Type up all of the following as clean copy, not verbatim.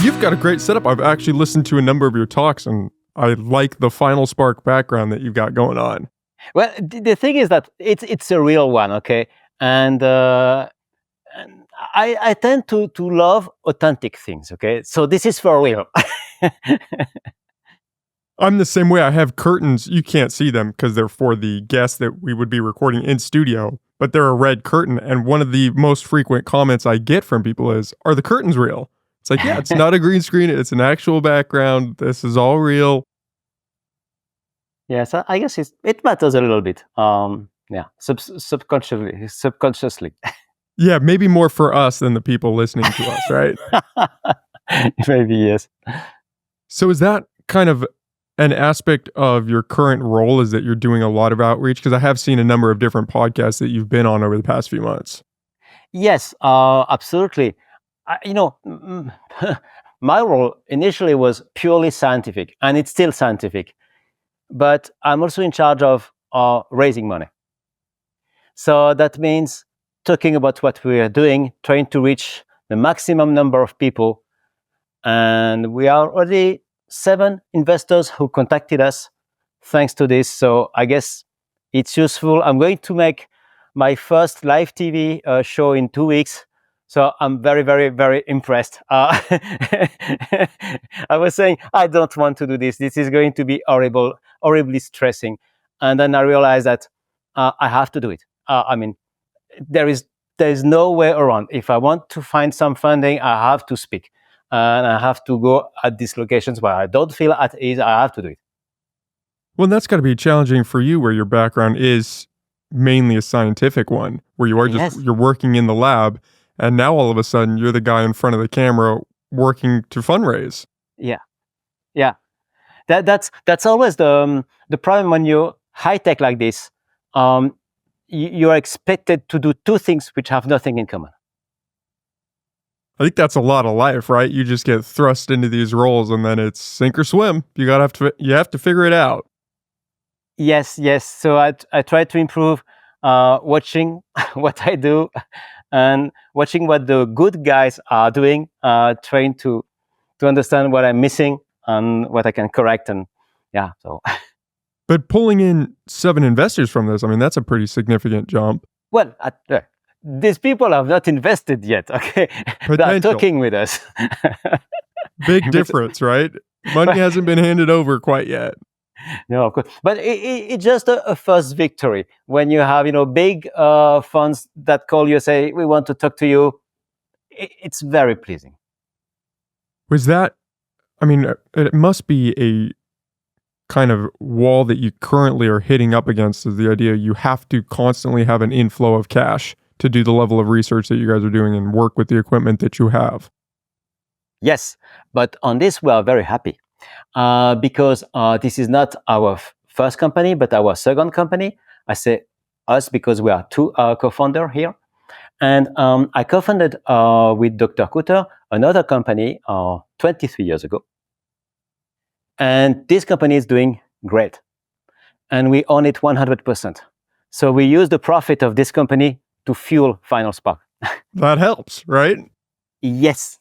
You've got a great setup. I've actually listened to a number of your talks, and I like the FinalSpark background that you've got going on. Well, the thing is that it's a real one, okay? And I tend to love authentic things, okay? So this is for real. I'm the same way. I have curtains. You can't see them because they're for the guests that we would be recording in studio, but they're a red curtain. And one of the most frequent comments I get from people is, are the curtains real? It's like, yeah, it's not a green screen. It's an actual background. This is all real. Yes, I guess it matters a little bit. Yeah, subconsciously. Yeah, maybe more for us than the people listening to us, right? Maybe, yes. So is that kind of an aspect of your current role, is that you're doing a lot of outreach? Because I have seen a number of different podcasts that you've been on over the past few months. Yes, absolutely. My role initially was purely scientific, and it's still scientific. But I'm also in charge of raising money. So that means talking about what we are doing, trying to reach the maximum number of people. And we are already 7 investors who contacted us thanks to this. So I guess it's useful. I'm going to make my first live TV show in 2 weeks. So I'm very, very, very impressed. I was saying, I don't want to do this. This is going to be horribly stressing. And then I realized that I have to do it. There is no way around. If I want to find some funding, I have to speak. And I have to go at these locations where I don't feel at ease. I have to do it. Well, that's got to be challenging for you, where your background is mainly a scientific one, where you are just, you're working in the lab, and now all of a sudden you're the guy in front of the camera working to fundraise. Yeah. That's always the problem when you're high tech like this. You are expected to do 2 things which have nothing in common. I think that's a lot of life, right? You just get thrust into these roles, and then it's sink or swim. You have to figure it out. Yes. So I try to improve watching what I do and watching what the good guys are doing, trying to understand what I'm missing and what I can correct. And yeah, so. But pulling in 7 investors from this, I mean, that's a pretty significant jump. Well, these people have not invested yet, okay? They're talking with us. Big difference, right? Money hasn't been handed over quite yet. No, of course. But it's just a first victory. When you have, big funds that call you, say, we want to talk to you, it's very pleasing. Was that, I mean, it must be a kind of wall that you currently are hitting up against, is the idea you have to constantly have an inflow of cash to do the level of research that you guys are doing and work with the equipment that you have. Yes, but on this we are very happy because this is not our first company, but our second company. I say us because we are 2 co-founders here. And I co-founded with Dr. Kutter another company 23 years ago. And this company is doing great. And we own it 100%. So we use the profit of this company to fuel FinalSpark. That helps, right? Yes.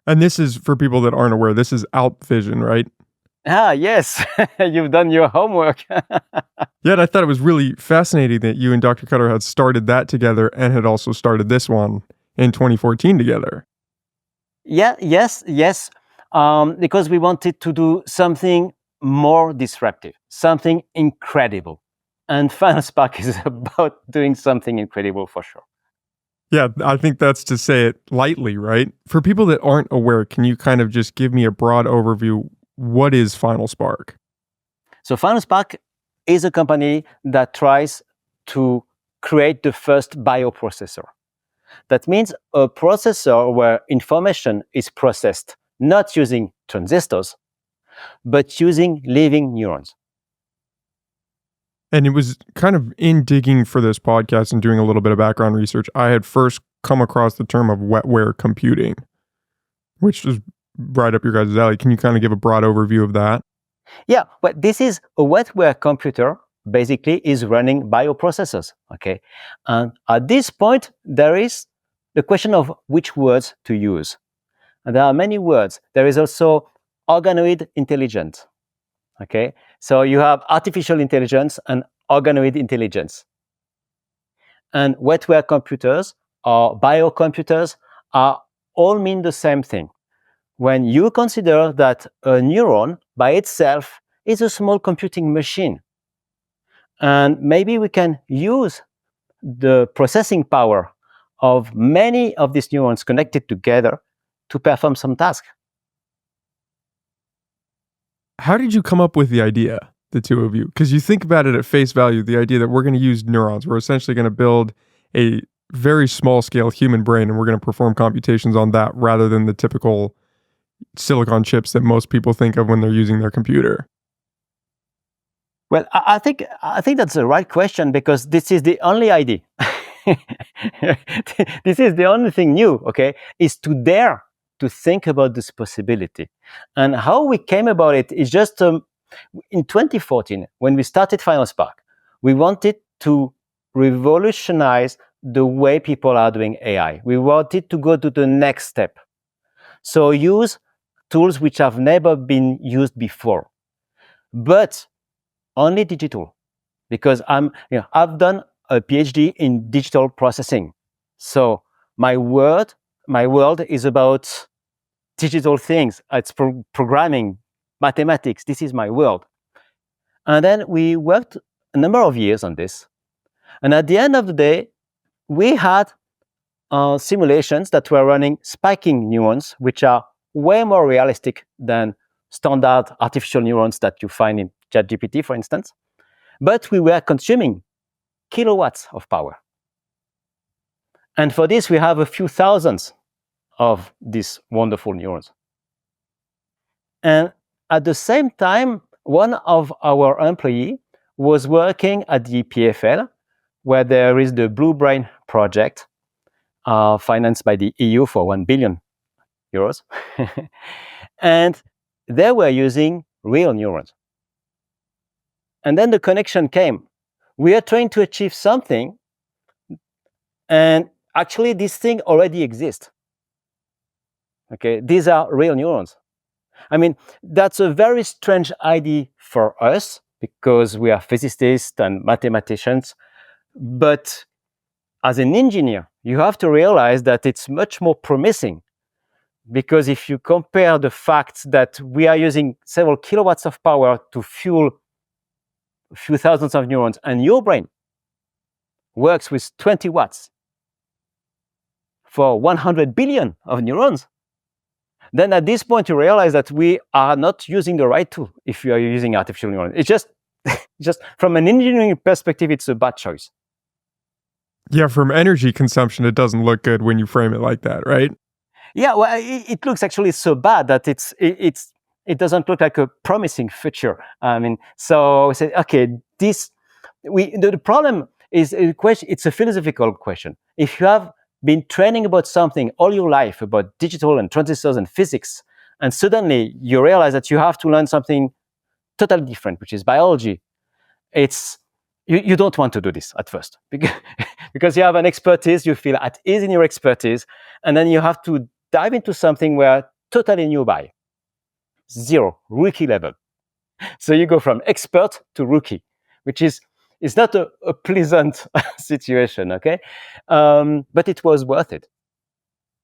And this is, for people that aren't aware, this is Vision, right? Yes. You've done your homework. Yeah, I thought it was really fascinating that you and Dr. Kutter had started that together and had also started this one in 2014 together. Yes. Because we wanted to do something more disruptive, something incredible. And FinalSpark is about doing something incredible for sure. Yeah, I think that's to say it lightly, right? For people that aren't aware, can you kind of just give me a broad overview? What is FinalSpark? So FinalSpark is a company that tries to create the first bioprocessor. That means a processor where information is processed not using transistors, but using living neurons. And it was kind of in digging for this podcast and doing a little bit of background research, I had first come across the term of wetware computing, which is right up your guys' alley. Can you kind of give a broad overview of that? Yeah, but this is a wetware computer, basically is running bioprocessors, okay? And at this point, there is the question of which words to use. And there are many words. There is also organoid intelligence. Okay, so you have artificial intelligence and organoid intelligence. And wetware computers or biocomputers are all mean the same thing. When you consider that a neuron by itself is a small computing machine, and maybe we can use the processing power of many of these neurons connected together to perform some task. How did you come up with the idea, the two of you? Because you think about it at face value, the idea that we're going to use neurons. We're essentially going to build a very small scale human brain and we're going to perform computations on that rather than the typical silicon chips that most people think of when they're using their computer. Well, I think that's the right question, because this is the only idea. This is the only thing new, okay, is to dare to think about this possibility. And how we came about it is just in 2014, when we started FinalSpark, we wanted to revolutionize the way people are doing AI. We wanted to go to the next step. So use tools which have never been used before, but only digital, because I've done a PhD in digital processing. So my world is about digital things. It's programming, mathematics. This is my world. And then we worked a number of years on this. And at the end of the day, we had simulations that were running spiking neurons, which are way more realistic than standard artificial neurons that you find in ChatGPT, for instance. But we were consuming kilowatts of power. And for this, we have a few thousands of these wonderful neurons. And at the same time, one of our employees was working at the PFL, where there is the Blue Brain project, financed by the EU for 1 billion euros. And they were using real neurons. And then the connection came. We are trying to achieve something, and actually this thing already exists. Okay, these are real neurons. I mean, that's a very strange idea for us because we are physicists and mathematicians. But as an engineer, you have to realize that it's much more promising, because if you compare the fact that we are using several kilowatts of power to fuel a few thousands of neurons, and your brain works with 20 watts for 100 billion of neurons, then at this point you realize that we are not using the right tool if you are using artificial neurons. It's just from an engineering perspective, it's a bad choice. Yeah, from energy consumption, it doesn't look good when you frame it like that, right? Yeah, well, it looks actually so bad that it doesn't look like a promising future. I mean, so we say, okay, the problem is a question. It's a philosophical question. If you have been training about something all your life, about digital and transistors and physics, and suddenly you realize that you have to learn something totally different, which is biology, you don't want to do this at first, because you have an expertise, you feel at ease in your expertise, and then you have to dive into something where totally new by zero, rookie level. So you go from expert to rookie, which is not a pleasant situation, okay? But it was worth it.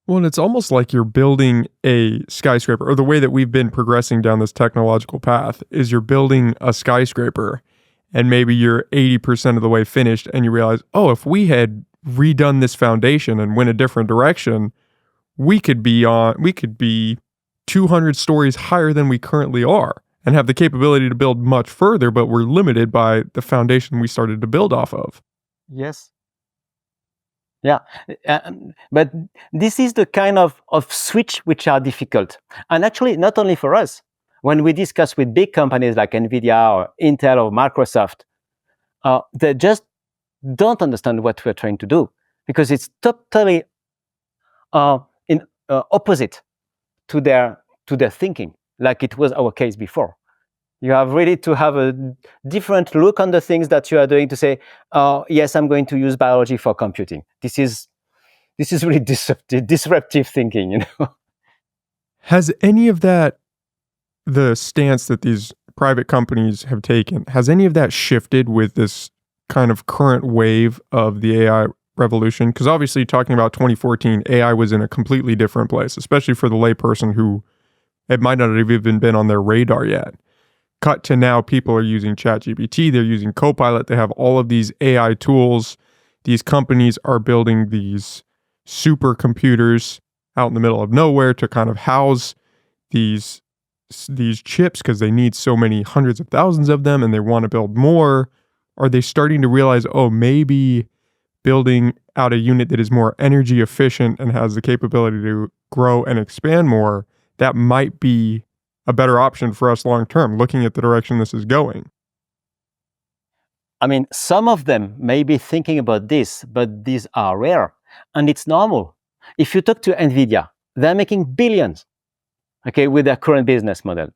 Well, and it's almost like you're building a skyscraper, or the way that we've been progressing down this technological path is you're building a skyscraper, and maybe you're 80% of the way finished, and you realize, oh, if we had redone this foundation and went a different direction, we could be 200 stories higher than we currently are and have the capability to build much further, but we're limited by the foundation we started to build off of. Yes. Yeah, but this is the kind of switch which are difficult. And actually, not only for us. When we discuss with big companies like NVIDIA or Intel or Microsoft, they just don't understand what we're trying to do, because it's totally opposite to their thinking, like it was our case before. You have really to have a different look on the things that you are doing to say, yes, I'm going to use biology for computing. This is really disruptive thinking, you know. Has any of that, the stance that these private companies have taken, has any of that shifted with this kind of current wave of the AI revolution? Because obviously, talking about 2014, AI was in a completely different place, especially for the layperson who it might not have even been on their radar yet. Cut to now, people are using ChatGPT, they're using Copilot, they have all of these AI tools. These companies are building these supercomputers out in the middle of nowhere to kind of house these these chips because they need so many hundreds of thousands of them and they want to build more. Are they starting to realize, oh, maybe building out a unit that is more energy efficient and has the capability to grow and expand more, that might be a better option for us long term, looking at the direction this is going? I mean, some of them may be thinking about this, but these are rare and it's normal. If you talk to NVIDIA, they're making billions, okay, with their current business model.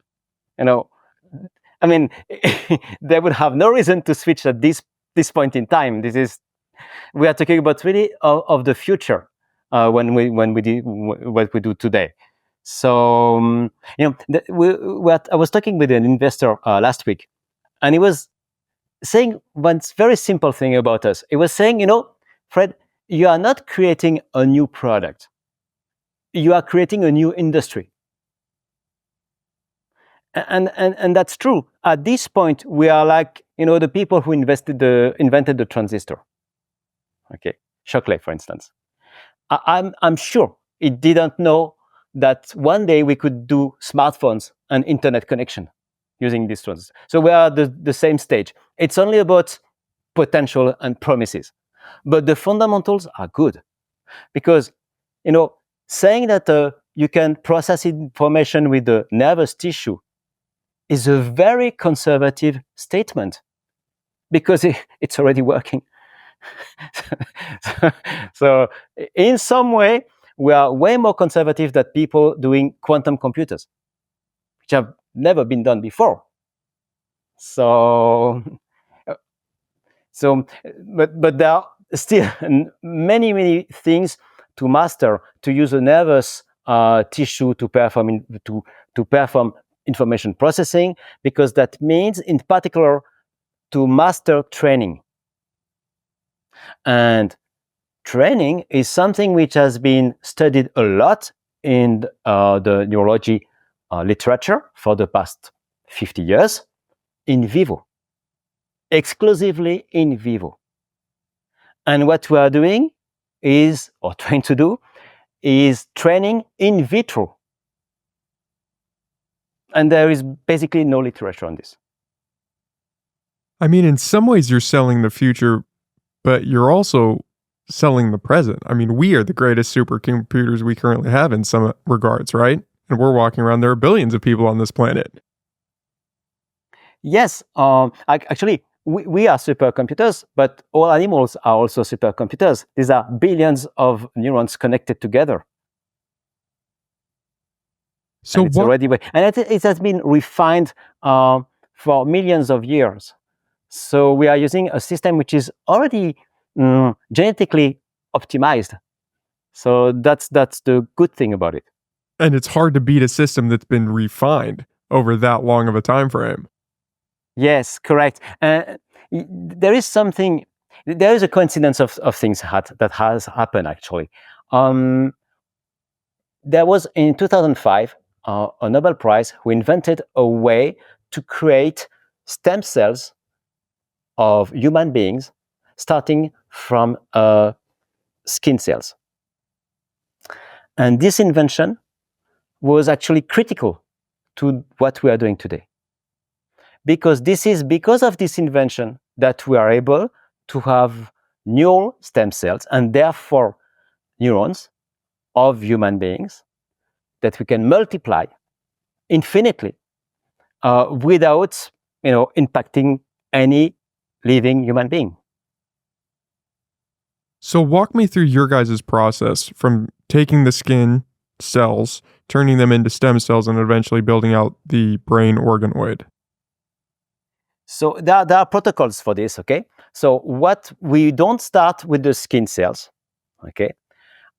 You know, I mean, they would have no reason to switch at this point in time. We are talking about really of the future when we do what we do today. So I was talking with an investor last week, and he was saying one very simple thing about us. He was saying, Fred, you are not creating a new product. You are creating a new industry. And that's true. At this point, we are like, the people who invented the transistor. Okay, Shockley, for instance. I'm sure he didn't know that one day we could do smartphones and internet connection using these transistors. So we are the same stage. It's only about potential and promises. But the fundamentals are good. Because, saying that you can process information with the nervous tissue is a very conservative statement because it's already working. So in some way, we are way more conservative than people doing quantum computers, which have never been done before. But there are still many things to master to use a nervous tissue to perform information processing, because that means, in particular, to master training. And training is something which has been studied a lot in the neurology literature for the past 50 years, in vivo, exclusively in vivo. And what we are doing is, or trying to do, is training in vitro. And there is basically no literature on this. I mean, in some ways, you're selling the future, but you're also selling the present. I mean, we are the greatest supercomputers we currently have in some regards, right? And we're walking around, there are billions of people on this planet. Yes, actually, we are supercomputers, but all animals are also supercomputers. These are billions of neurons connected together. So and it's already, and it has been refined for millions of years. So we are using a system which is already genetically optimized. So that's the good thing about it. And it's hard to beat a system that's been refined over that long of a time frame. Yes, correct. There is a coincidence of things that has happened, actually. There was, in 2005, a Nobel Prize who invented a way to create stem cells of human beings starting from skin cells. And this invention was actually critical to what we are doing today. Because this is because of this invention that we are able to have neural stem cells, and therefore neurons of human beings, that we can multiply infinitely without impacting any living human being. So walk me through your guys' process from taking the skin cells, turning them into stem cells, and eventually building out the brain organoid. So there are protocols for this, okay? So we don't start with the skin cells, okay?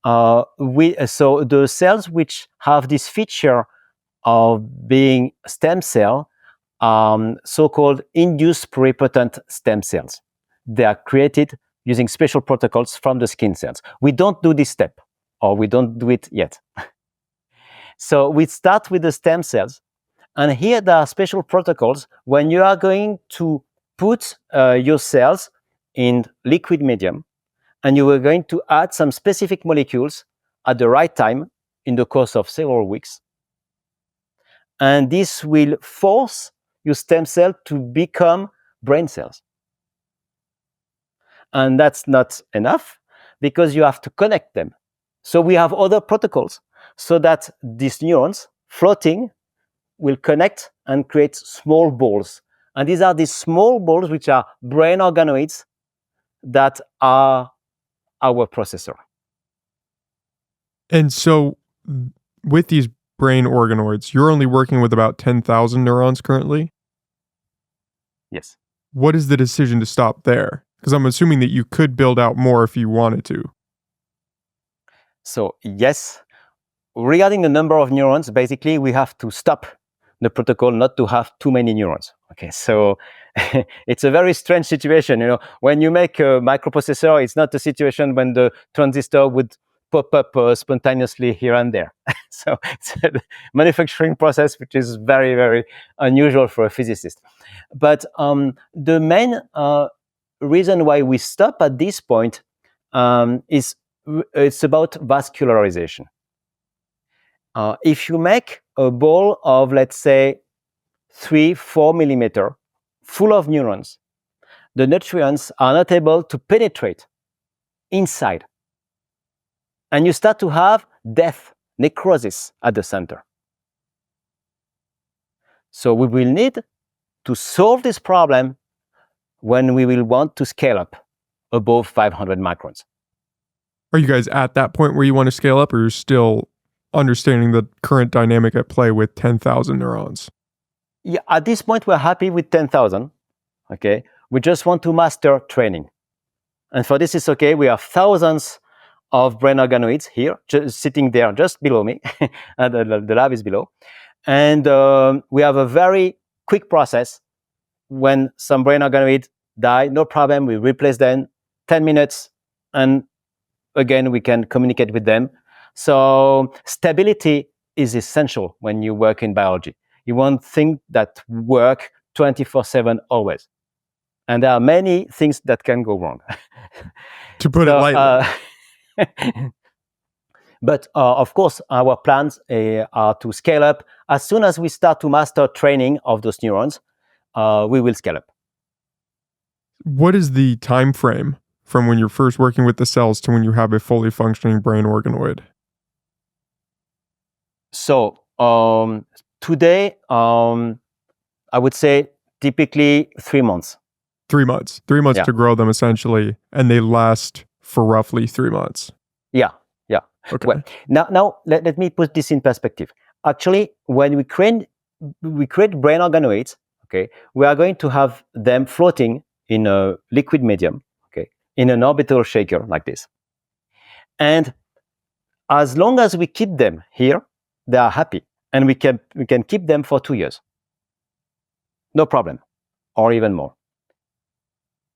so the cells which have this feature of being stem cell, so-called induced pluripotent stem cells. They are created using special protocols from the skin cells. We don't do this step, or we don't do it yet. So we start with the stem cells, and here there are special protocols when you are going to put your cells in liquid medium, and you are going to add some specific molecules at the right time in the course of several weeks. And this will force your stem cell to become brain cells. And that's not enough, because you have to connect them. So we have other protocols so that these neurons floating will connect and create small balls. And these are these small balls which are brain organoids that are our processor. And so, with these brain organoids, you're only working with about 10,000 neurons currently? Yes. What is the decision to stop there? Because I'm assuming that you could build out more if you wanted to. So, yes, regarding the number of neurons, basically we have to stop the protocol not to have too many neurons. Okay, so it's a very strange situation. You know, when you make a microprocessor, it's not a situation when the transistor would pop up spontaneously here and there. So it's a manufacturing process which is very, very unusual for a physicist. But the main reason why we stop at this point is it's about vascularization. If you make a ball of, let's say, 3-4 millimeter full of neurons, the nutrients are not able to penetrate inside. And you start to have death, necrosis at the center. So we will need to solve this problem when we will want to scale up above 500 microns. Are you guys at that point where you want to scale up, or you're still understanding the current dynamic at play with 10,000 neurons? Yeah, at this point, we're happy with 10,000. Okay, we just want to master training. And for this, it's okay. We have thousands of brain organoids here, just sitting there just below me. And the lab is below. And we have a very quick process. When some brain organoids die, no problem. We replace them 10 minutes. And again, we can communicate with them. So stability is essential when you work in biology. You want things that work 24/7 always. And there are many things that can go wrong. To put it lightly. But of course, our plans are to scale up. As soon as we start to master training of those neurons, we will scale up. What is the time frame from when you're first working with the cells to when you have a fully functioning brain organoid? So today, I would say typically 3 months. 3 months. 3 months Yeah. to grow them, essentially, and they last for roughly 3 months. Yeah. Okay. Well, now let me put this in perspective. Actually, when we create brain organoids, okay, we are going to have them floating in a liquid medium, okay, in an orbital shaker like this. And as long as we keep them here, they are happy, and we can keep them for 2 years, no problem, or even more.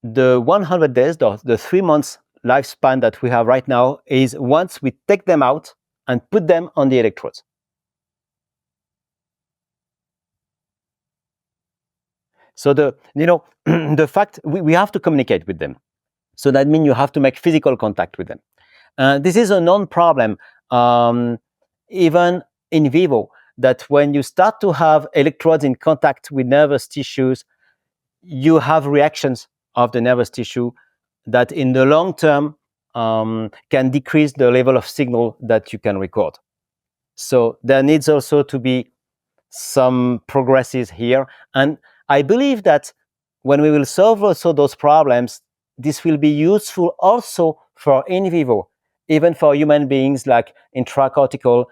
The 100 days, the 3 months lifespan that we have right now is once we take them out and put them on the electrodes. So the fact we have to communicate with them. So that means you have to make physical contact with them. This is a known problem, even in vivo, that when you start to have electrodes in contact with nervous tissues, you have reactions of the nervous tissue that in the long term can decrease the level of signal that you can record. So there needs also to be some progresses here. And I believe that when we will solve also those problems, this will be useful also for in vivo, even for human beings, like intracortical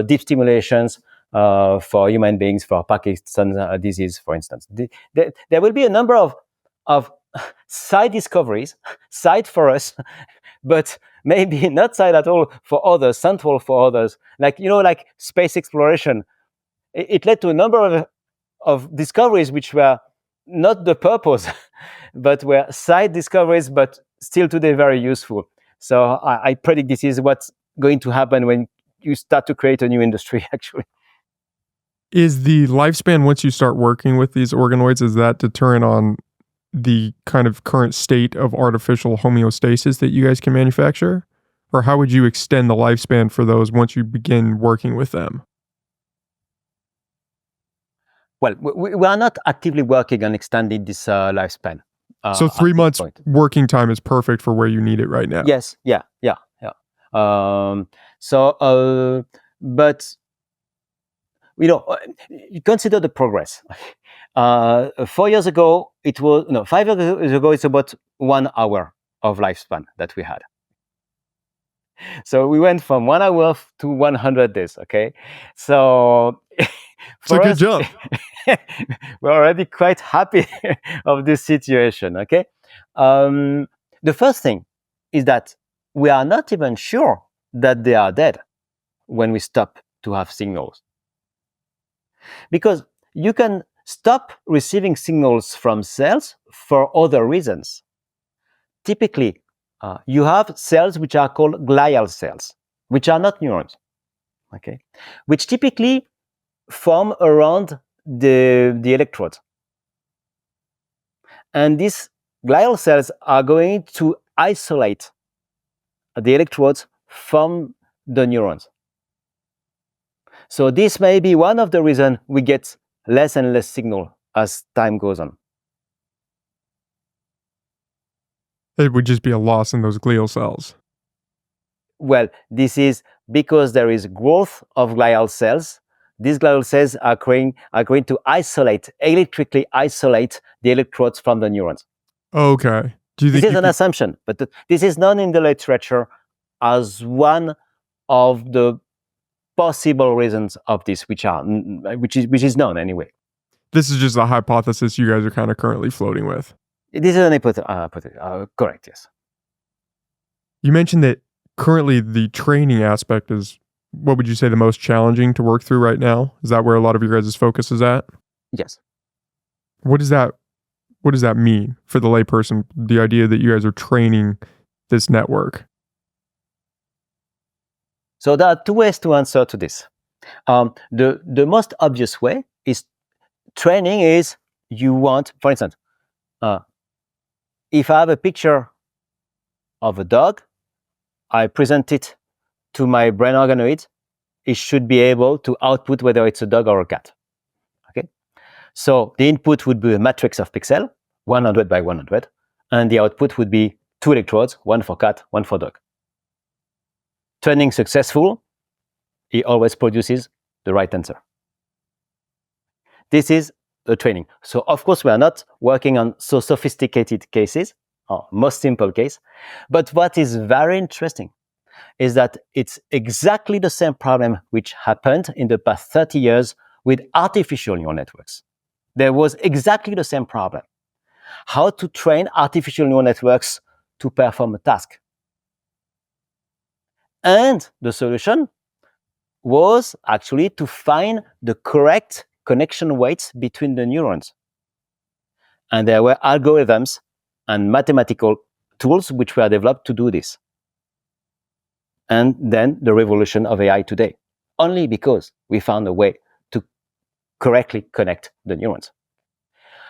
deep stimulations for human beings, for Parkinson's disease, for instance. There will be a number of side discoveries, side for us, but maybe not side at all for others, central for others. Like, like space exploration. It led to a number of discoveries which were not the purpose, but were side discoveries, but still today very useful. So I predict this is what's going to happen when you start to create a new industry, actually. Is the lifespan, once you start working with these organoids, is that deterrent on the kind of current state of artificial homeostasis that you guys can manufacture? Or how would you extend the lifespan for those once you begin working with them? Well, we are not actively working on extending this lifespan. So 3 months working time is perfect for where you need it right now. Yes, yeah. But you consider the progress. 4 years ago, it was 5 years ago. It's about 1 hour of lifespan that we had. So we went from 1 hour to 100 days. Okay, so it's a good jump. We're already quite happy of this situation. Okay, the first thing is that we are not even sure that they are dead when we stop to have signals, because you can stop receiving signals from cells for other reasons. Typically, you have cells which are called glial cells, which are not neurons, okay, which typically form around the electrodes. And these glial cells are going to isolate the electrodes from the neurons. So this may be one of the reasons we get less and less signal as time goes on. It would just be a loss in those glial cells. Well, this is because there is growth of glial cells. These glial cells are going to electrically isolate the electrodes from the neurons. Okay. This is an assumption, but this is known in the literature as one of the possible reasons of this, which is known anyway. This is just a hypothesis you guys are kind of currently floating with. This is an hypothesis. Correct, yes. You mentioned that currently the training aspect is, what would you say, the most challenging to work through right now? Is that where a lot of your guys' focus is at? Yes. What does that mean for the layperson, the idea that you guys are training this network? So there are two ways to answer to this. The most obvious way is training is you want, for instance, if I have a picture of a dog, I present it to my brain organoid, it should be able to output whether it's a dog or a cat. Okay, so the input would be a matrix of pixels, 100 by 100, and the output would be 2 electrodes, one for cat, one for dog. Training successful, it always produces the right answer. This is the training. So of course we are not working on so sophisticated cases, or most simple case, but what is very interesting is that it's exactly the same problem which happened in the past 30 years with artificial neural networks. There was exactly the same problem. How to train artificial neural networks to perform a task. And the solution was actually to find the correct connection weights between the neurons. And there were algorithms and mathematical tools which were developed to do this. And then the revolution of AI today, only because we found a way to correctly connect the neurons.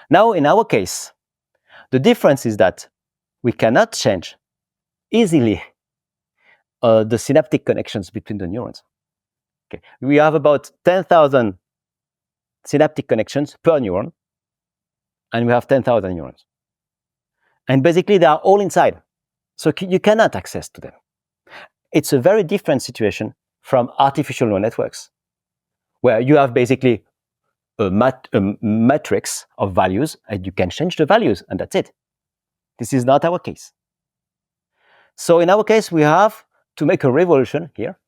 Now, in our case, the difference is that we cannot change easily the synaptic connections between the neurons. Okay. We have about 10,000 synaptic connections per neuron, and we have 10,000 neurons. And basically, they are all inside, so you cannot access to them. It's a very different situation from artificial neural networks, where you have basically a matrix of values, and you can change the values, and that's it. This is not our case. So in our case, we have to make a revolution here,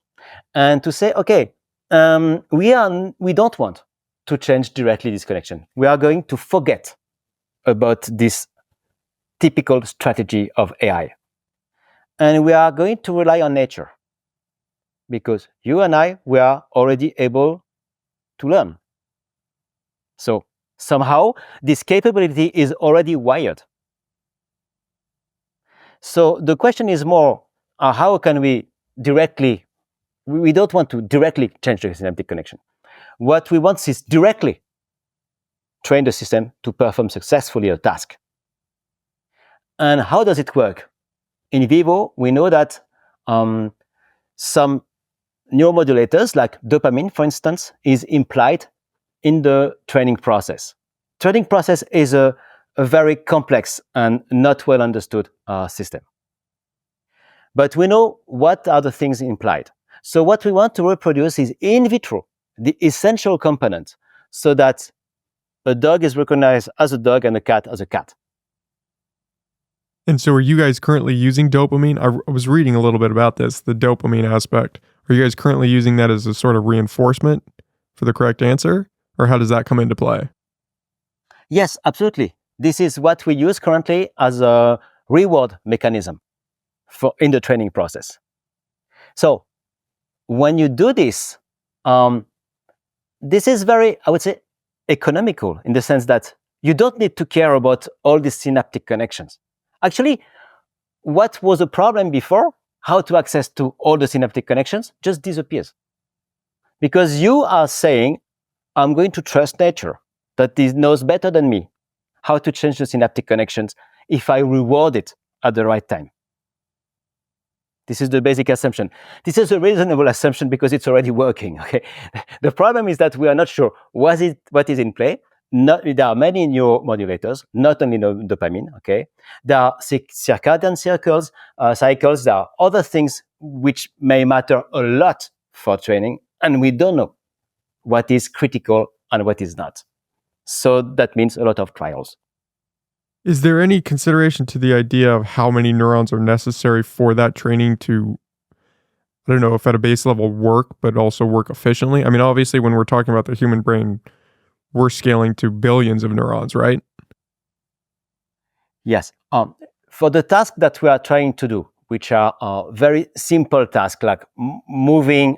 and to say, okay, we don't want to change directly this connection. We are going to forget about this typical strategy of AI. And we are going to rely on nature because you and I, we are already able to learn. So somehow this capability is already wired. So the question is more, how can we directly, we don't want to directly change the synaptic connection. What we want is directly train the system to perform successfully a task. And how does it work? In vivo, we know that some neuromodulators, like dopamine, for instance, is implied in the training process. Training process is a very complex and not well understood system. But we know what are the things implied. So what we want to reproduce is in vitro, the essential component, so that a dog is recognized as a dog and a cat as a cat. And so are you guys currently using dopamine? I was reading a little bit about this, the dopamine aspect. Are you guys currently using that as a sort of reinforcement for the correct answer? Or how does that come into play? Yes, absolutely. This is what we use currently as a reward mechanism in the training process. So when you do this, this is very, I would say, economical in the sense that you don't need to care about all these synaptic connections. Actually, what was a problem before, how to access to all the synaptic connections, just disappears. Because you are saying, I'm going to trust nature, that it knows better than me how to change the synaptic connections if I reward it at the right time. This is the basic assumption. This is a reasonable assumption because it's already working. Okay. The problem is that we are not sure what is in play. There are many neuromodulators, not only dopamine. Okay. There are circadian cycles. There are other things which may matter a lot for training, and we don't know what is critical and what is not. So that means a lot of trials. Is there any consideration to the idea of how many neurons are necessary for that training to, I don't know if at a base level work, but also work efficiently? I mean, obviously, when we're talking about the human brain, we're scaling to billions of neurons, right? Yes. For the task that we are trying to do, which are very simple tasks like moving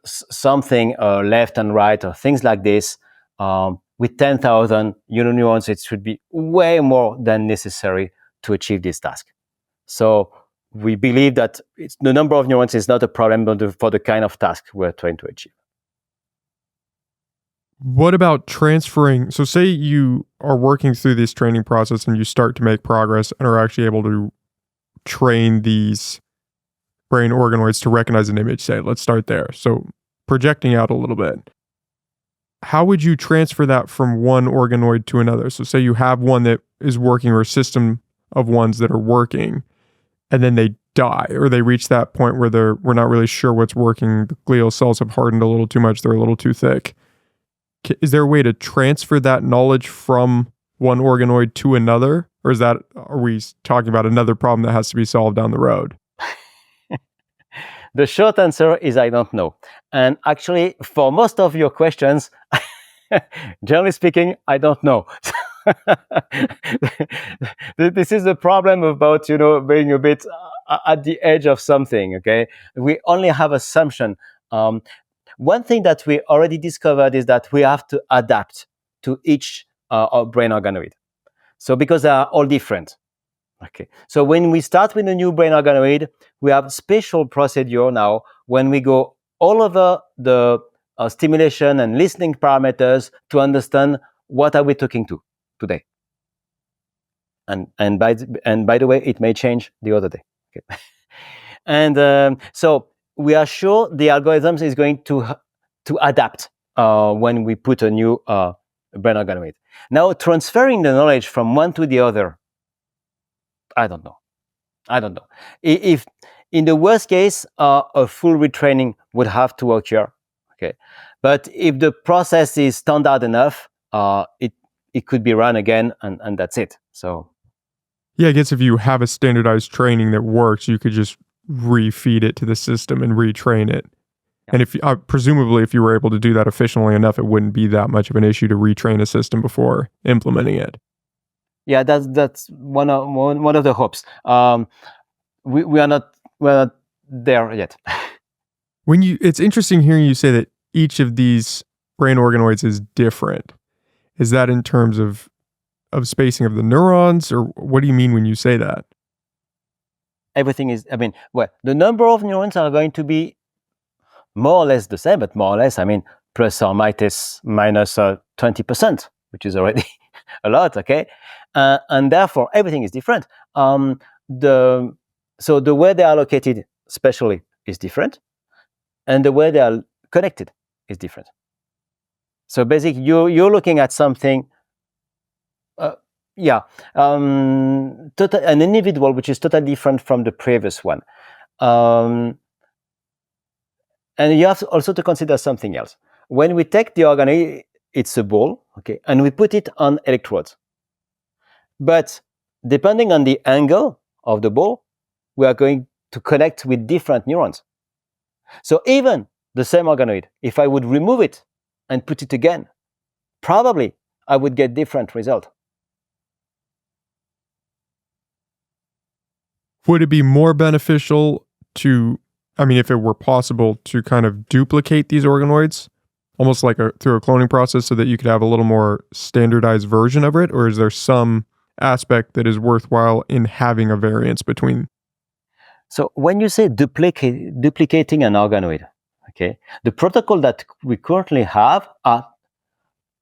something left and right or things like this, with 10,000 neurons, it should be way more than necessary to achieve this task. So we believe that the number of neurons is not a problem for the kind of task we're trying to achieve. What about transferring? So say you are working through this training process and you start to make progress and are actually able to train these brain organoids to recognize an image, say. Let's start there. So projecting out a little bit. How would you transfer that from one organoid to another? So say you have one that is working or a system of ones that are working and then they die or they reach that point where we're not really sure what's working. The glial cells have hardened a little too much. They're a little too thick. Is there a way to transfer that knowledge from one organoid to another? Or are we talking about another problem that has to be solved down the road? The short answer is I don't know. And actually, for most of your questions, generally speaking, I don't know. This is the problem about, being a bit at the edge of something, okay? We only have assumption. One thing that we already discovered is that we have to adapt to each brain organoid. So because they are all different. Okay. So when we start with a new brain organoid, we have special procedure now when we go all over the stimulation and listening parameters to understand what are we talking to today. And by the way, it may change the other day. Okay. And so we are sure the algorithm is going to adapt when we put a new brain organoid. Now, transferring the knowledge from one to the other, I don't know. If in the worst case, a full retraining would have to occur. Okay, but if the process is standard enough, it could be run again, and that's it. So, yeah, I guess if you have a standardized training that works, you could just refeed it to the system and retrain it. Yeah. And if presumably if you were able to do that efficiently enough, it wouldn't be that much of an issue to retrain a system before implementing it. Yeah, that's one of the hopes. we are not there yet. It's interesting hearing you say that each of these brain organoids is different. Is that in terms of spacing of the neurons, or what do you mean when you say that? Everything is, I mean, well, the number of neurons are going to be more or less the same, but more or less, I mean, plus or minus 20%, which is already a lot, okay? And therefore, everything is different. So the way they are located spatially is different, and the way they are connected is different. So basically, you're looking at something, an individual which is totally different from the previous one. And you have also to consider something else. When we take the organoid, it's a ball, okay, and we put it on electrodes. But depending on the angle of the ball, we are going to connect with different neurons. So even the same organoid, if I would remove it and put it again, probably I would get different result. Would it be more beneficial to, I mean, if it were possible to kind of duplicate these organoids, almost like through a cloning process, so that you could have a little more standardized version of it? Or is there some aspect that is worthwhile in having a variance between? So when you say duplicating an organoid, okay, the protocol that we currently have are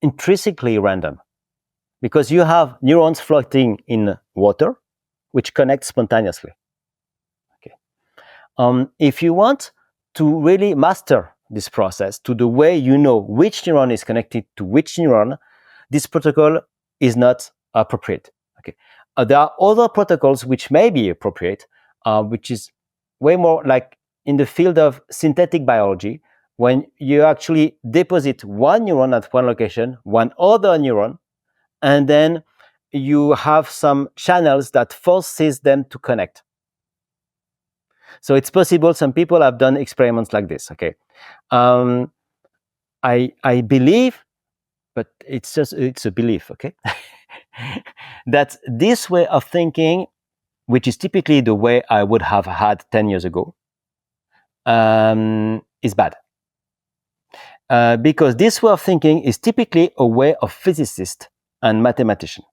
intrinsically random, because you have neurons floating in water, which connect spontaneously. Okay. If you want to really master this process to the way you know which neuron is connected to which neuron, this protocol is not appropriate. Okay. There are other protocols which may be appropriate, which is way more like in the field of synthetic biology, when you actually deposit one neuron at one location, one other neuron, and then you have some channels that forces them to connect. So it's possible. Some people have done experiments like this. Okay, I believe, but it's a belief. Okay, that this way of thinking, which is typically the way I would have had 10 years ago, is bad. Because this way of thinking is typically a way of physicists and mathematicians.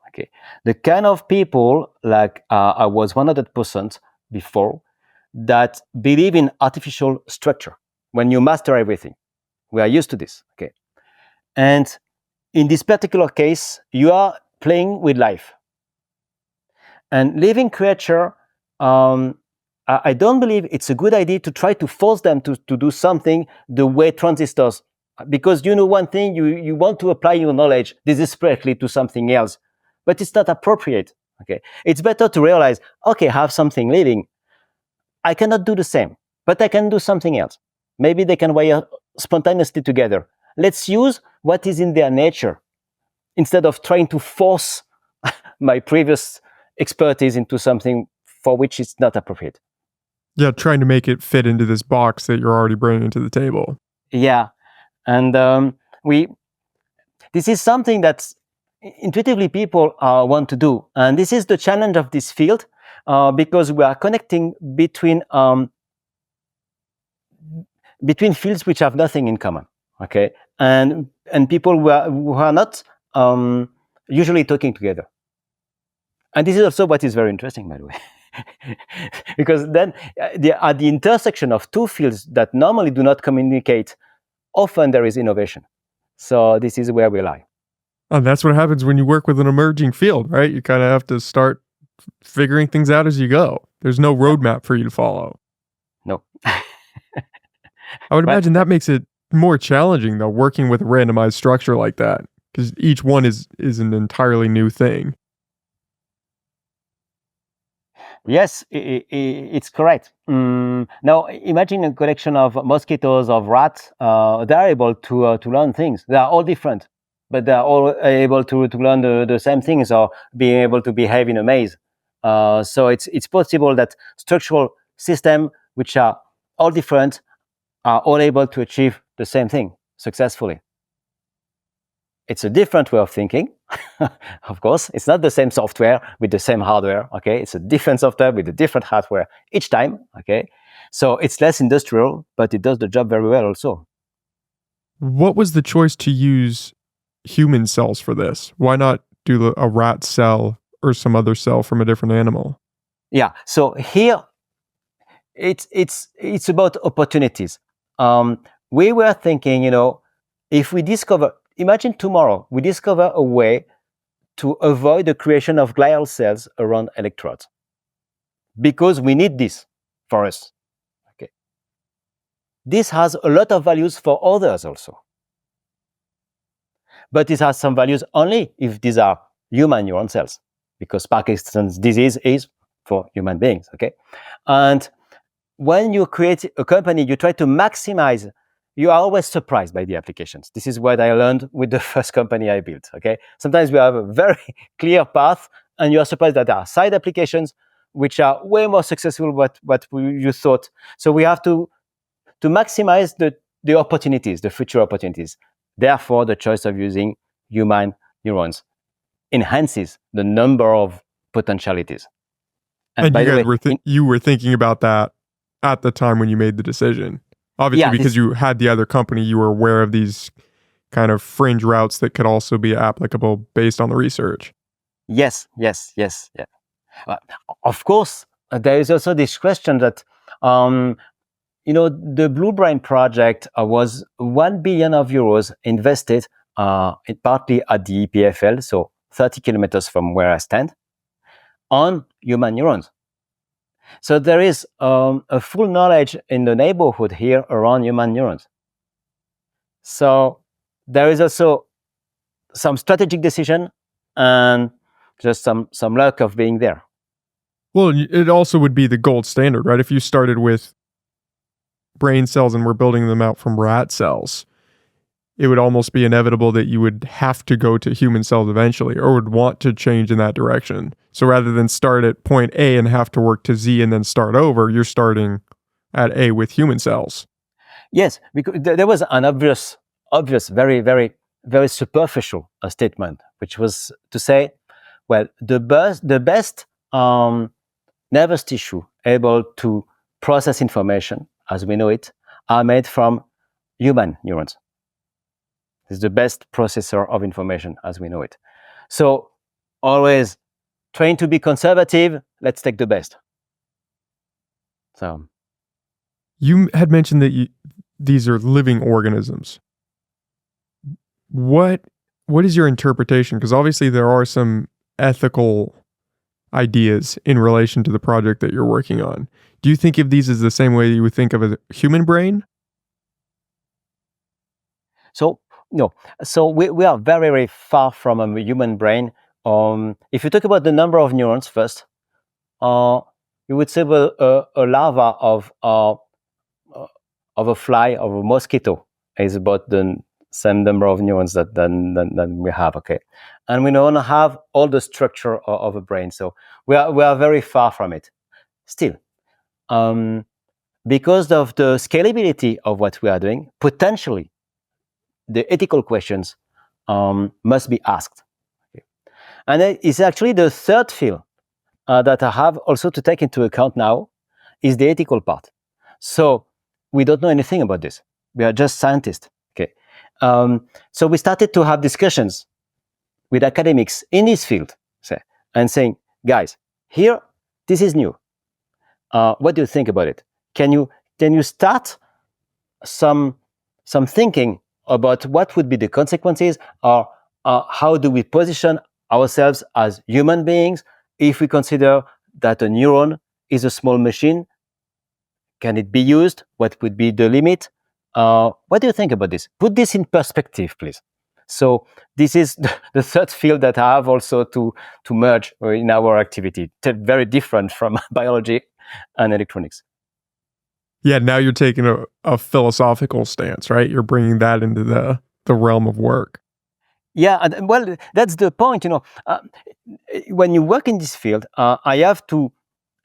Okay, the kind of people like I was 100% before, that believe in artificial structure. When you master everything, we are used to this. Okay, and in this particular case, you are playing with life and living creature. I don't believe it's a good idea to try to force them to do something the way transistors, because you know one thing, you want to apply your knowledge desperately to something else, but it's not appropriate. Okay, it's better to realize, okay, I have something living, I cannot do the same, but I can do something else. Maybe they can wire spontaneously together. Let's use what is in their nature instead of trying to force my previous expertise into something for which it's not appropriate. Yeah, trying to make it fit into this box that you're already bringing to the table. Yeah, and this is something that intuitively people want to do, and this is the challenge of this field, because we are connecting between fields which have nothing in common. Okay, and people who are not usually talking together. And this is also what is very interesting, by the way. Because then at the intersection of two fields that normally do not communicate, often there is innovation. So this is where we lie. And that's what happens when you work with an emerging field, right? You kind of have to start figuring things out as you go. There's no roadmap for you to follow. No. I would imagine that makes it more challenging, though, working with a randomized structure like that, because each one is an entirely new thing. Yes, it's correct. Now, imagine a collection of mosquitoes, of rats. They're able to learn things. They are all different, but they're all able to learn the same things, or being able to behave in a maze. So it's possible that structural systems, which are all different, are all able to achieve the same thing successfully. it's a different way of thinking. Of course, it's not the same software with the same hardware. Okay, it's a different software with a different hardware each time. Okay, so it's less industrial, but it does the job very well also. What was the choice to use human cells for this? Why not do a rat cell or some other cell from a different animal? Yeah. So here, it's about opportunities. We were thinking, if we discover, imagine tomorrow we discover a way to avoid the creation of glial cells around electrodes, because we need this for us. Okay. This has a lot of values for others also, but it has some values only if these are human neuron cells, because Parkinson's disease is for human beings. Okay, and when you create a company, you try to maximize. You are always surprised by the applications. This is what I learned with the first company I built. Okay, sometimes we have a very clear path, and you are surprised that there are side applications which are way more successful what you thought. So we have to maximize the opportunities, the future opportunities. Therefore, the choice of using human neurons enhances the number of potentialities. And by you guys you were thinking about that at the time when you made the decision. Obviously, because you had the other company, you were aware of these kind of fringe routes that could also be applicable based on the research. Yes. Yeah. Of course, there is also this question that, the Blue Brain project was 1 billion euros invested partly at the EPFL, so 30 kilometers from where I stand, on human neurons. So there is a full knowledge in the neighborhood here around human neurons. So there is also some strategic decision and just some luck of being there. Well, it also would be the gold standard, right? If you started with brain cells and we're building them out from rat cells, it would almost be inevitable that you would have to go to human cells eventually, or would want to change in that direction. So rather than start at point A and have to work to Z and then start over, you're starting at A with human cells. Yes, because there was an obvious, very, very, very superficial statement, which was to say, well, the best nervous tissue able to process information as we know it are made from human neurons. It's the best processor of information as we know it. So always trying to be conservative, let's take the best. So you had mentioned that these are living organisms. What is your interpretation? Because obviously there are some ethical ideas in relation to the project that you're working on. Do you think of these as the same way you would think of a human brain? So no. So we are very, very far from a human brain. If you talk about the number of neurons first, you would say a larva of a fly, of a mosquito, is about the same number of neurons that we have. Okay, and we don't have all the structure of a brain, so we are very far from it. Still, because of the scalability of what we are doing, potentially the ethical questions must be asked. Okay. And it's actually the third field that I have also to take into account now is the ethical part. So we don't know anything about this. We are just scientists. Okay. So we started to have discussions with academics in this field, and saying, guys, here, this is new. What do you think about it? Can you start some thinking about what would be the consequences, or how do we position ourselves as human beings if we consider that a neuron is a small machine? Can it be used? What would be the limit? What do you think about this? Put this in perspective, please. So this is the third field that I have also to merge in our activity. Very different from biology and electronics. Yeah, now you're taking a philosophical stance, right? You're bringing that into the realm of work. Yeah, and well, that's the point. When you work in this field, I have to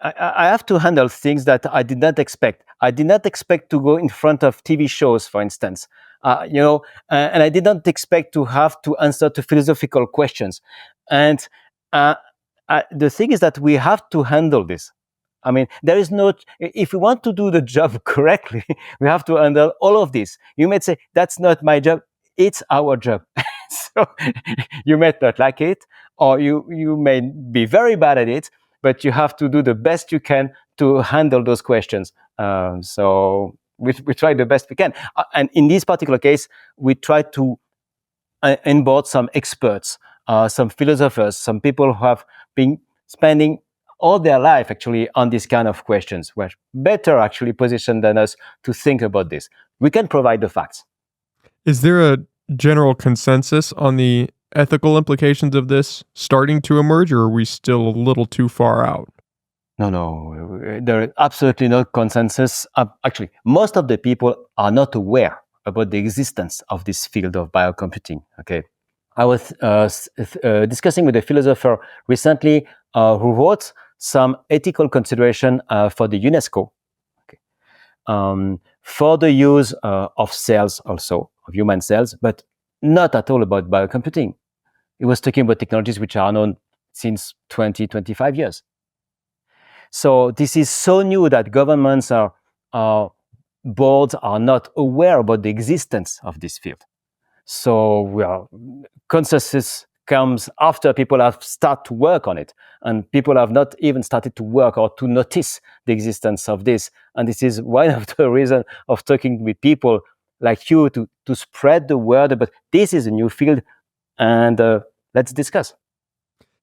handle things that I did not expect. I did not expect to go in front of TV shows, for instance. and I did not expect to have to answer to philosophical questions. And the thing is that we have to handle this. I mean, there is no, if we want to do the job correctly, we have to handle all of this. You may say, that's not my job. It's our job. So you may not like it, or you may be very bad at it, but you have to do the best you can to handle those questions. So we try the best we can. And in this particular case, we try to onboard some experts, some philosophers, some people who have been spending all their life actually on these kind of questions, who are better actually positioned than us to think about this. We can provide the facts. Is there a general consensus on the ethical implications of this starting to emerge, or are we still a little too far out? No, there is absolutely no consensus. Actually, most of the people are not aware about the existence of this field of biocomputing. Okay, I was discussing with a philosopher recently who wrote some ethical consideration for the UNESCO, for the use of cells also, of human cells, but not at all about biocomputing. He was talking about technologies which are known since 20, 25 years. So this is so new that governments boards are not aware about the existence of this field. So consensus comes after people have started to work on it, and people have not even started to work or to notice the existence of this. And this is one of the reasons of talking with people like you to spread the word about this is a new field, and let's discuss.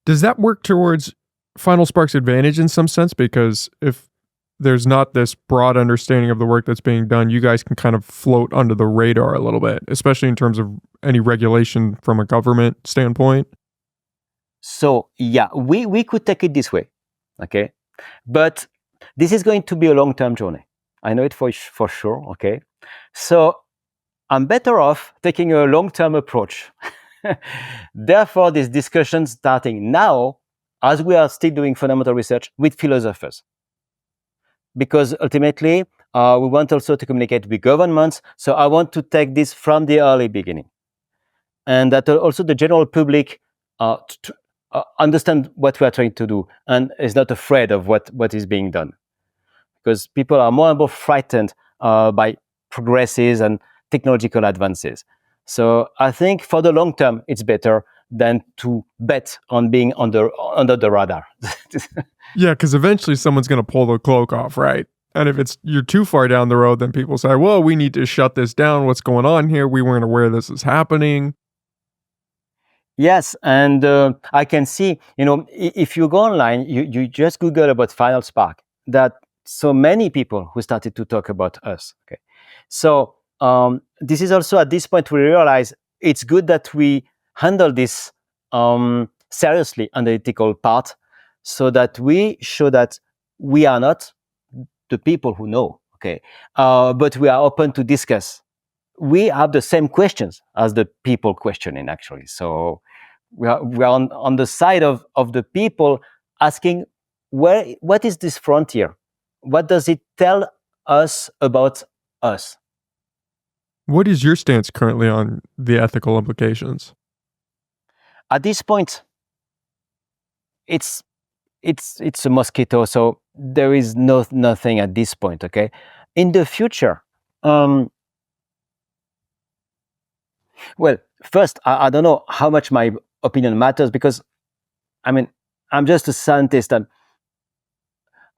Does that work towards FinalSpark's advantage in some sense? Because if there's not this broad understanding of the work that's being done, you guys can kind of float under the radar a little bit, especially in terms of any regulation from a government standpoint. So yeah, we could take it this way, okay? But this is going to be a long-term journey. I know it for sure, okay? So I'm better off taking a long-term approach. Therefore, this discussion starting now, as we are still doing fundamental research with philosophers. Because ultimately, we want also to communicate with governments. So I want to take this from the early beginning. And that also the general public understand what we are trying to do and is not afraid of what is being done. Because people are more and more frightened by progresses and technological advances. So I think for the long term, it's better than to bet on being under the radar. Yeah, because eventually someone's going to pull the cloak off, right? And if you're too far down the road, then people say, well, we need to shut this down. What's going on here? We weren't aware this is happening. Yes, and I can see, if you go online, you just Google about FinalSpark, that so many people who started to talk about us. Okay, so this is also at this point we realize it's good that we handle this seriously on the ethical part, so that we show that we are not the people who know, okay, but we are open to discuss. We have the same questions as the people questioning, actually. So we are on the side of the people asking, what is this frontier? What does it tell us about us? What is your stance currently on the ethical implications? At this point, it's a mosquito, so there is nothing at this point, okay? In the future, well, first, I don't know how much my opinion matters, because I mean, I'm just a scientist and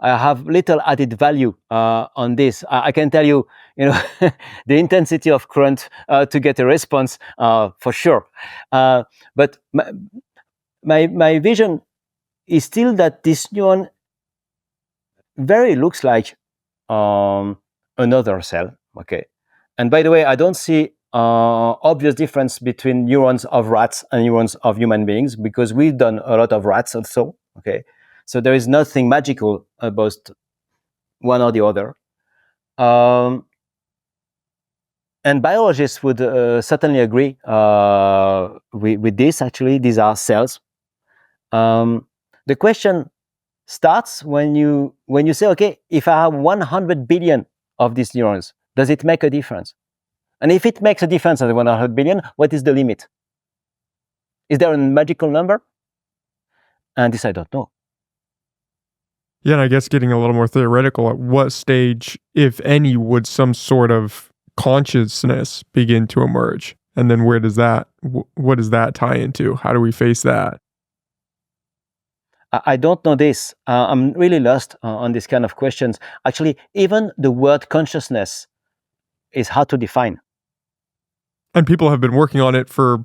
I have little added value on this. I can tell you, the intensity of current to get a response for sure. But my vision is still that this neuron very looks like another cell. Okay, and by the way, I don't see obvious difference between neurons of rats and neurons of human beings, because we've done a lot of rats also. Okay, so there is nothing magical about one or the other. And biologists would certainly agree with this. Actually, these are cells. The question starts when you say, okay, if I have 100 billion of these neurons, does it make a difference? And if it makes a difference at 100 billion, what is the limit? Is there a magical number? And this I don't know. Yeah, and I guess getting a little more theoretical, at what stage, if any, would some sort of consciousness begin to emerge? And then where does that, what does that tie into? How do we face that? I don't know this. I'm really lost on this kind of questions. Actually, even the word consciousness is hard to define. And people have been working on it for,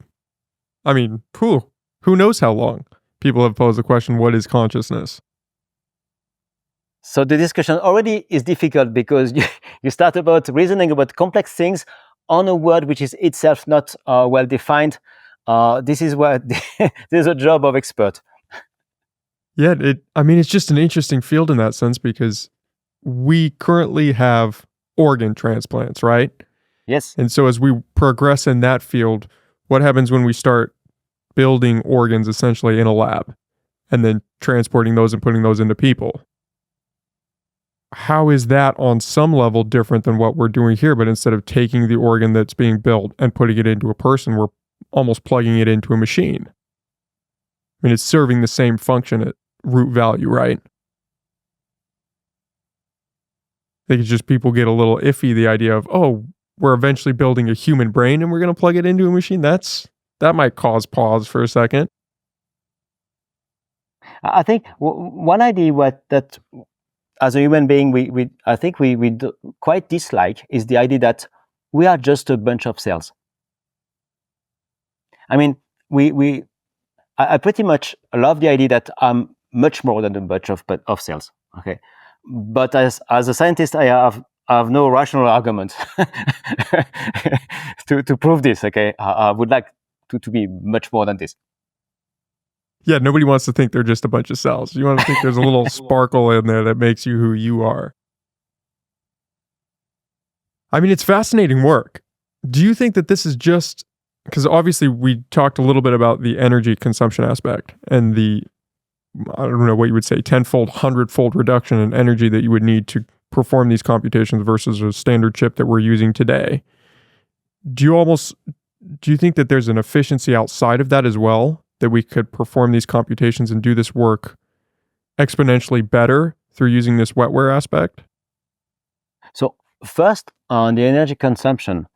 I mean, who knows how long? People have posed the question, what is consciousness? So the discussion already is difficult because you start about reasoning about complex things on a word which is itself not well defined. This is where there's a job of expert. Yeah, it's just an interesting field in that sense because we currently have organ transplants, right? Yes. And so as we progress in that field, what happens when we start building organs essentially in a lab and then transporting those and putting those into people? How is that on some level different than what we're doing here? But instead of taking the organ that's being built and putting it into a person, we're almost plugging it into a machine. I mean, it's serving the same function at root value, right? I think it's just people get a little iffy, the idea of, oh, we're eventually building a human brain and we're going to plug it into a machine. That might cause pause for a second. I think one idea that as a human being, we quite dislike is the idea that we are just a bunch of cells. I mean, I pretty much love the idea that I'm much more than a bunch of cells. Okay, but as a scientist, I have no rational argument to prove this. Okay, I would like to be much more than this. Yeah, nobody wants to think they're just a bunch of cells. You want to think there's a little sparkle in there that makes you who you are. I mean, it's fascinating work. Do you think that this is just, because obviously we talked a little bit about the energy consumption aspect and the, I don't know what you would say, 10-fold, 100-fold reduction in energy that you would need to perform these computations versus a standard chip that we're using today. Do you think that there's an efficiency outside of that as well, that we could perform these computations and do this work exponentially better through using this wetware aspect? So first, on the energy consumption,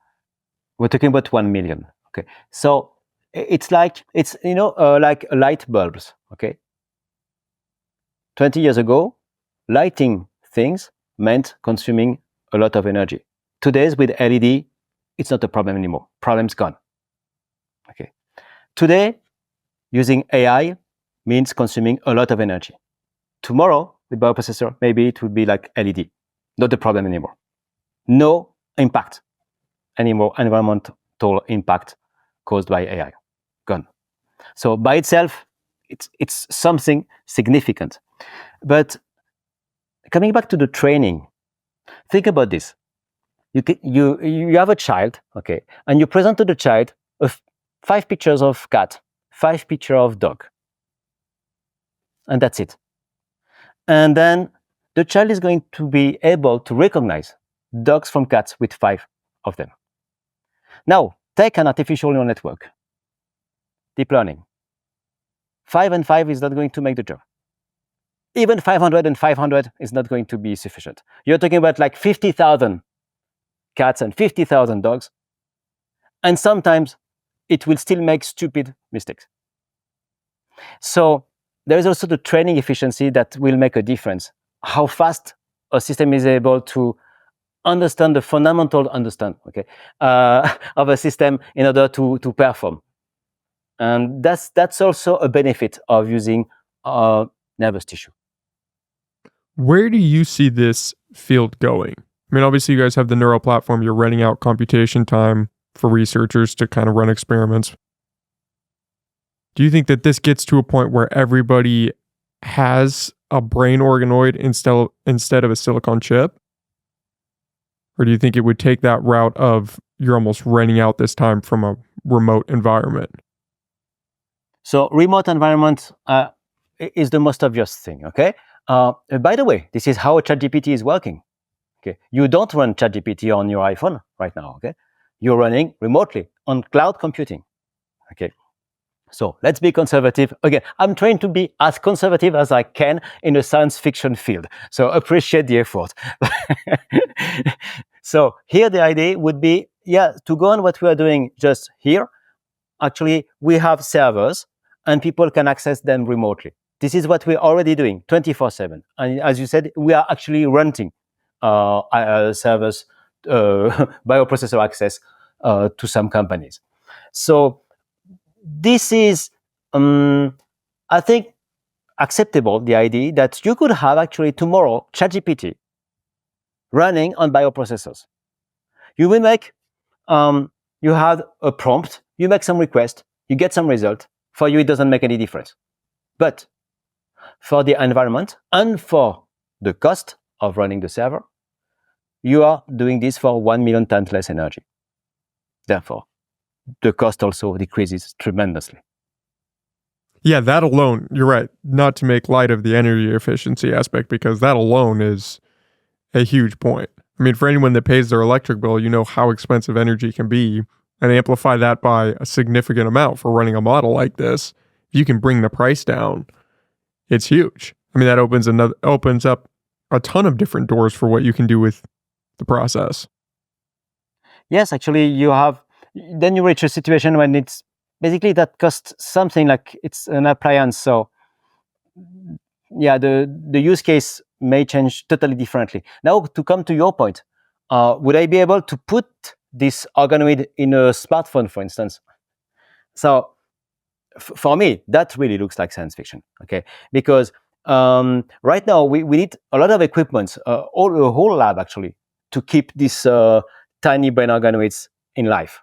we're talking about 1 million. Okay, so it's like light bulbs. Okay, 20 years ago, lighting things meant consuming a lot of energy. Today, with LED, it's not a problem anymore. Problem's gone. Okay, today, using AI means consuming a lot of energy. Tomorrow, with bioprocessor, maybe it would be like LED. Not a problem anymore. No impact anymore, environmental impact caused by AI. Gone. So by itself, it's something significant. But coming back to the training, think about this. You have a child, okay, and you present to the child 5 pictures of cat, 5 pictures of dog, and that's it. And then the child is going to be able to recognize dogs from cats with 5 of them. Now, take an artificial neural network, deep learning. 5 and 5 is not going to make the job. Even 500 and 500 is not going to be sufficient. You're talking about like 50,000 cats and 50,000 dogs, and sometimes it will still make stupid mistakes. So there is also the training efficiency that will make a difference. How fast a system is able to understand the fundamental of a system in order to perform. And that's also a benefit of using nervous tissue. Where do you see this field going? I mean, obviously you guys have the neural platform. You're renting out computation time for researchers to kind of run experiments. Do you think that this gets to a point where everybody has a brain organoid instead of a silicon chip? Or do you think it would take that route of you're almost renting out this time from a remote environment? So remote environment is the most obvious thing, okay? By the way, this is how ChatGPT is working. Okay, you don't run ChatGPT on your iPhone right now, okay? you're running remotely on cloud computing. Okay. So let's be conservative. Again, I'm trying to be as conservative as I can in the science fiction field. So appreciate the effort. So here the idea would be, to go on what we are doing just here. Actually, we have servers and people can access them remotely. This is what we're already doing 24/7. And as you said, we are actually renting servers, bioprocessor access to some companies. So this is, I think, acceptable, the idea that you could have actually tomorrow ChatGPT running on bioprocessors. You will make, you have a prompt, you make some request, you get some result. For you, it doesn't make any difference. But for the environment and for the cost of running the server, you are doing this for 1 million times less energy. Therefore, the cost also decreases tremendously. Yeah, that alone, you're right. Not to make light of the energy efficiency aspect, because that alone is a huge point. I mean, for anyone that pays their electric bill, you know how expensive energy can be, and amplify that by a significant amount for running a model like this. If you can bring the price down, it's huge. I mean, that opens up a ton of different doors for what you can do with the process. Yes, actually, then you reach a situation when it's basically that costs something like it's an appliance. So the use case may change totally differently. Now, to come to your point, would I be able to put this organoid in a smartphone, for instance? So for me, that really looks like science fiction, okay? Because right now we need a lot of equipment, a whole lab actually, to keep these tiny brain organoids in life.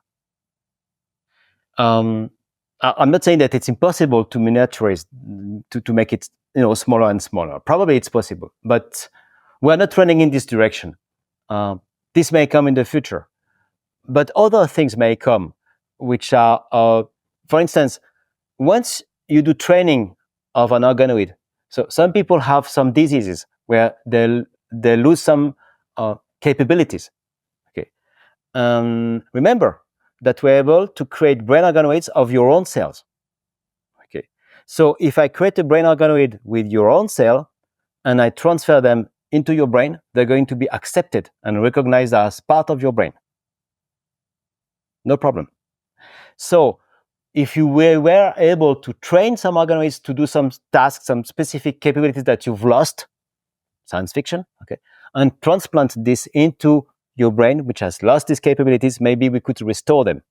I'm not saying that it's impossible to miniaturize, to make it smaller and smaller. Probably it's possible, but we're not running in this direction. This may come in the future, but other things may come, which are, for instance, once you do training of an organoid, so some people have some diseases where they lose some capabilities. Okay, remember that we're able to create brain organoids of your own cells. Okay, so if I create a brain organoid with your own cell and I transfer them into your brain, they're going to be accepted and recognized as part of your brain. No problem. So if you were able to train some organoids to do some tasks, some specific capabilities that you've lost, science fiction, okay, and transplant this into your brain, which has lost these capabilities, maybe we could restore them.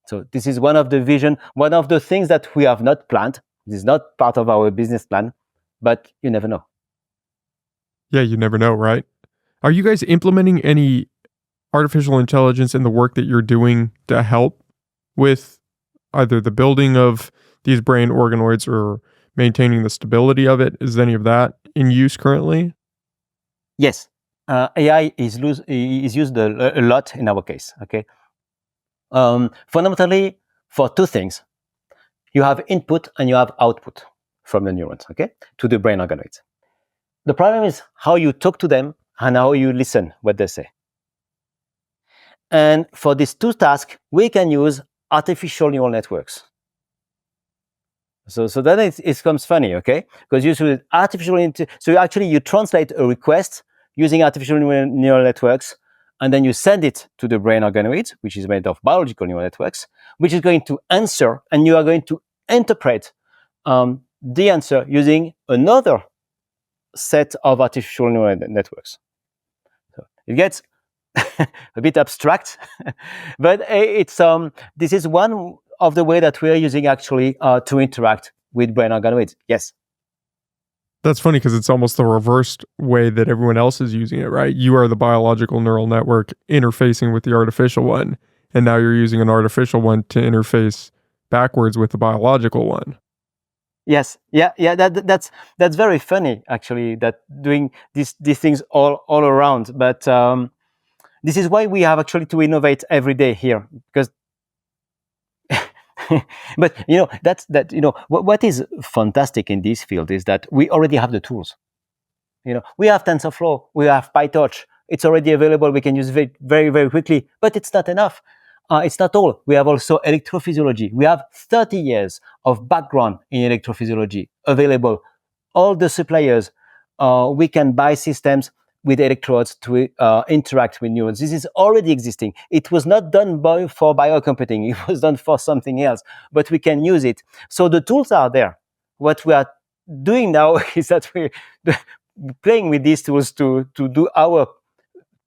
So this is one of the vision, one of the things that we have not planned. This is not part of our business plan, but you never know. Yeah, you never know, right? Are you guys implementing any artificial intelligence in the work that you're doing to help with either the building of these brain organoids or maintaining the stability of it? Is any of that in use currently? Yes, AI is used a lot in our case. Okay, fundamentally for two things: you have input and you have output from the neurons. Okay, to the brain organoids. The problem is how you talk to them and how you listen what they say. And for these two tasks, we can use artificial neural networks. So then it becomes funny, okay? Because usually you translate a request using artificial neural networks, and then you send it to the brain organoid, which is made of biological neural networks, which is going to answer, and you are going to interpret the answer using another set of artificial neural networks. So it gets a bit abstract, but it's this is one of the way that we're using actually to interact with brain organoids. Yes. That's funny because it's almost the reversed way that everyone else is using it, right? You are the biological neural network interfacing with the artificial one, and now you're using an artificial one to interface backwards with the biological one. Yes, yeah. That's very funny, actually. That doing these things all around, but this is why we have actually to innovate every day here, because. But what is fantastic in this field is that we already have the tools. We have TensorFlow, we have PyTorch, it's already available, we can use it very, very quickly, but it's not enough. It's not all. We have also electrophysiology. We have 30 years of background in electrophysiology available. All the suppliers, we can buy systems with electrodes to interact with neurons. This is already existing. It was not done for biocomputing. It was done for something else, but we can use it. So the tools are there. What we are doing now is that we're playing with these tools to do our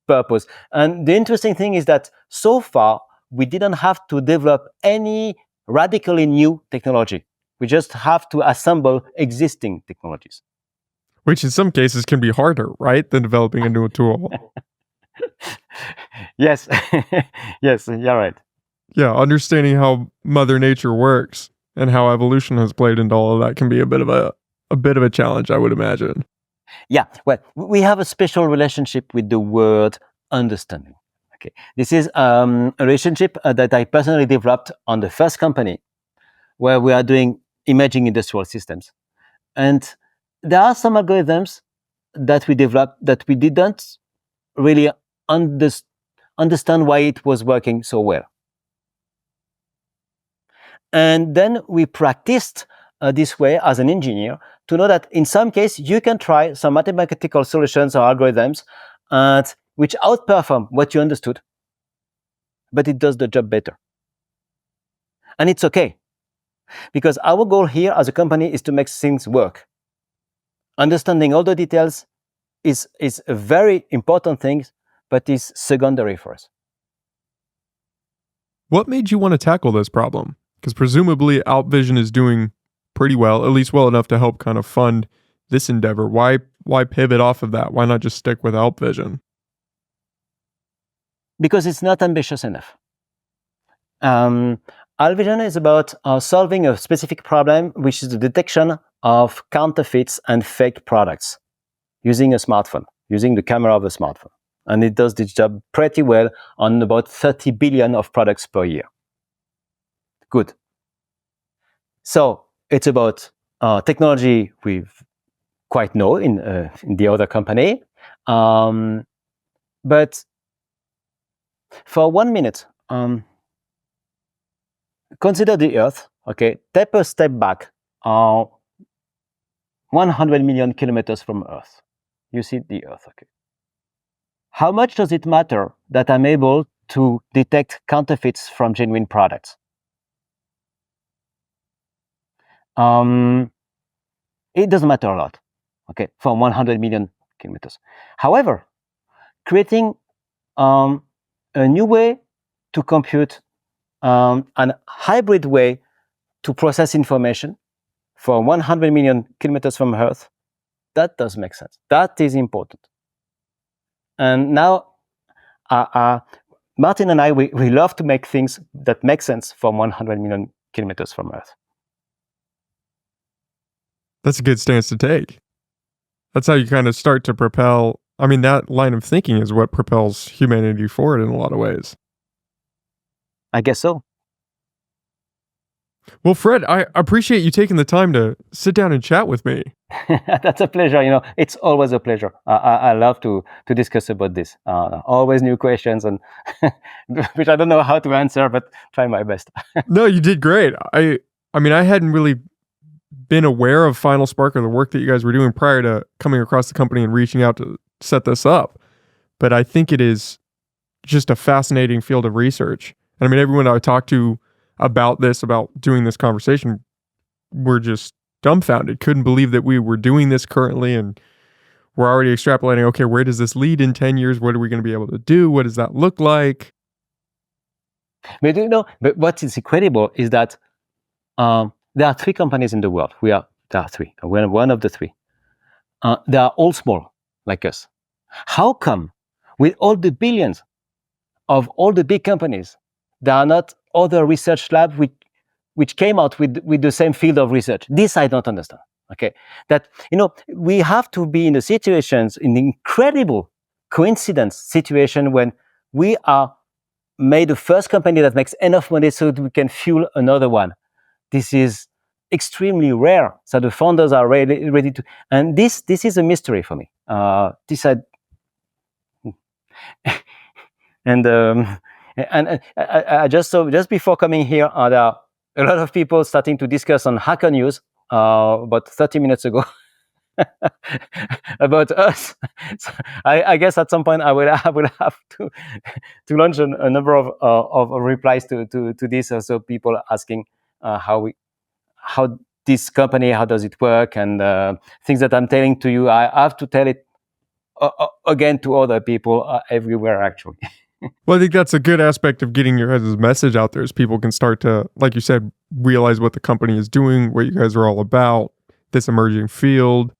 purpose. And the interesting thing is that so far, we didn't have to develop any radically new technology. We just have to assemble existing technologies. Which in some cases can be harder, right, than developing a new tool. Yes, yes, you're right. Yeah, understanding how Mother Nature works and how evolution has played into all of that can be a bit of a challenge, I would imagine. Yeah, well, we have a special relationship with the word understanding. Okay, this is a relationship that I personally developed on the first company where we are doing imaging industrial systems. And there are some algorithms that we developed that we didn't really understand why it was working so well. And then we practiced this way as an engineer to know that in some case you can try some mathematical solutions or algorithms which outperform what you understood, but it does the job better. And it's okay, because our goal here as a company is to make things work. Understanding all the details is a very important thing, but is secondary for us. What made you want to tackle this problem? Because presumably Outvision is doing pretty well, at least well enough to help kind of fund this endeavor. Why pivot off of that? Why not just stick with Outvision? Because it's not ambitious enough. Outvision is about solving a specific problem, which is the detection of counterfeits and fake products using a smartphone, using the camera of a smartphone. And it does this job pretty well on about 30 billion of products per year. Good. So it's about technology we quite know in the other company. But for 1 minute, consider the Earth, okay? Take a step back, 100 million kilometers from Earth. You see the Earth, okay? How much does it matter that I'm able to detect counterfeits from genuine products? It doesn't matter a lot, okay, from 100 million kilometers. However, creating a new way to compute, a hybrid way to process information for 100 million kilometers from Earth, that does make sense. That is important. And now, Martin and I, we love to make things that make sense from 100 million kilometers from Earth. That's a good stance to take. That's how you kind of start to propel. I mean, that line of thinking is what propels humanity forward in a lot of ways. I guess so. Well, Fred, I appreciate you taking the time to sit down and chat with me. That's a pleasure. You know, it's always a pleasure. I love to discuss about this. Always new questions, and which I don't know how to answer, but try my best. No, you did great. I mean, I hadn't really been aware of FinalSpark or the work that you guys were doing prior to coming across the company and reaching out to set this up. But I think it is just a fascinating field of research. And I mean, everyone I talked to about doing this conversation, were just dumbfounded, couldn't believe that we were doing this currently, and we're already extrapolating, okay, where does this lead in 10 years? What are we going to be able to do? What does that look like? But you know, but what is incredible is that there are 3 companies in the world. There are 3. We're one of the 3. They are all small, like us. How come, with all the billions of all the big companies, there are not other research labs which came out with the same field of research? This I don't understand. Okay, that, you know, we have to be in the situations, in the incredible coincidence situation, when we are made the first company that makes enough money so that we can fuel another one. This is extremely rare. So the founders are ready to, and this is a mystery for me. and I just saw just before coming here, there are a lot of people starting to discuss on Hacker News about 30 minutes ago about us. So I guess at some point I will have to launch a number of replies to this. Also, people asking how this company, how does it work, and things that I'm telling to you, I have to tell it again to other people everywhere, actually. Well, I think that's a good aspect of getting your guys' message out there, is people can start to, like you said, realize what the company is doing, what you guys are all about, this emerging field.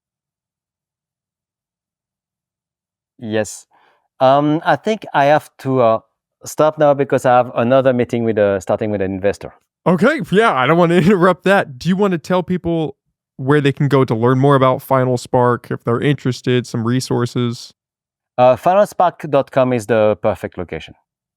Yes. I think I have to stop now because I have another meeting starting with an investor. Okay, yeah, I don't want to interrupt that. Do you want to tell people where they can go to learn more about FinalSpark if they're interested, some resources? FinalSpark.com is the perfect location.